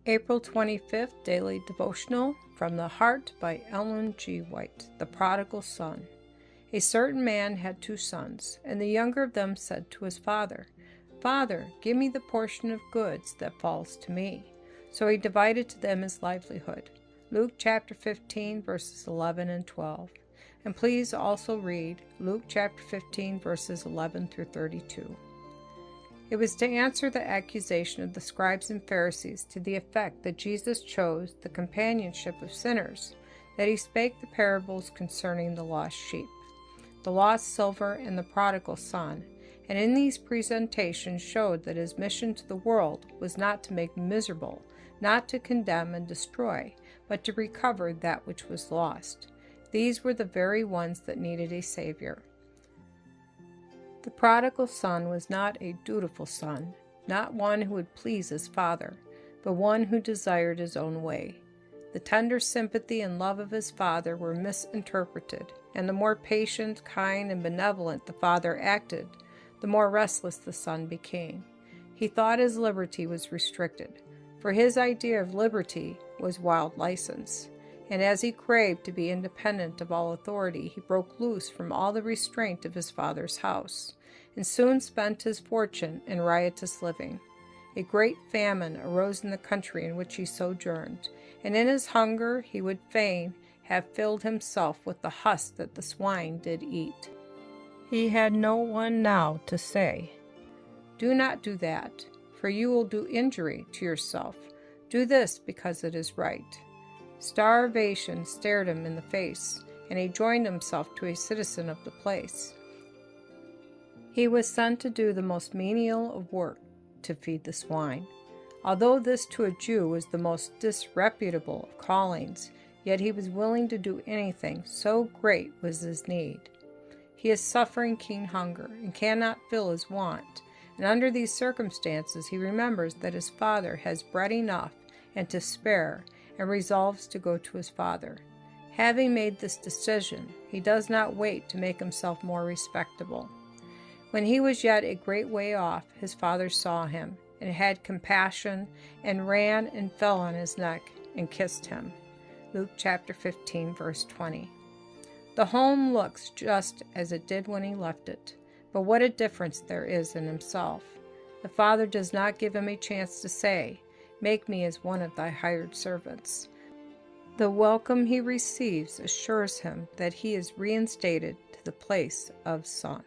April 25th Daily Devotional from the Heart by Ellen G. White. The Prodigal Son. A certain man had 2 sons, and the younger of them said to his father, "Father, give me the portion of goods that falls to me." So he divided to them his livelihood. Luke chapter 15, verses 11 and 12. And please also read Luke chapter 15, verses 11 through 32. It was to answer the accusation of the scribes and Pharisees to the effect that Jesus chose the companionship of sinners, that he spake the parables concerning the lost sheep, the lost silver, and the prodigal son, and in these presentations showed that his mission to the world was not to make miserable, not to condemn and destroy, but to recover that which was lost. These were the very ones that needed a Savior. The prodigal son was not a dutiful son, not one who would please his father, but one who desired his own way. The tender sympathy and love of his father were misinterpreted, and the more patient, kind, and benevolent the father acted, the more restless the son became. He thought his liberty was restricted, for his idea of liberty was wild license. And as he craved to be independent of all authority, he broke loose from all the restraint of his father's house, and soon spent his fortune in riotous living. A great famine arose in the country in which he sojourned, and in his hunger he would fain have filled himself with the husk that the swine did eat. He had no one now to say, "Do not do that, for you will do injury to yourself. Do this because it is right." Starvation stared him in the face, and he joined himself to a citizen of the place. He was sent to do the most menial of work, to feed the swine. Although this to a Jew was the most disreputable of callings, yet he was willing to do anything, so great was his need. He is suffering keen hunger, and cannot fill his want, and under these circumstances he remembers that his father has bread enough and to spare, and resolves to go to his father. Having made this decision, he does not wait to make himself more respectable. When he was yet a great way off, his father saw him, and had compassion, and ran and fell on his neck, and kissed him. Luke chapter 15, verse 20. The home looks just as it did when he left it, but what a difference there is in himself. The father does not give him a chance to say, "Make me as one of thy hired servants." The welcome he receives assures him that he is reinstated to the place of son.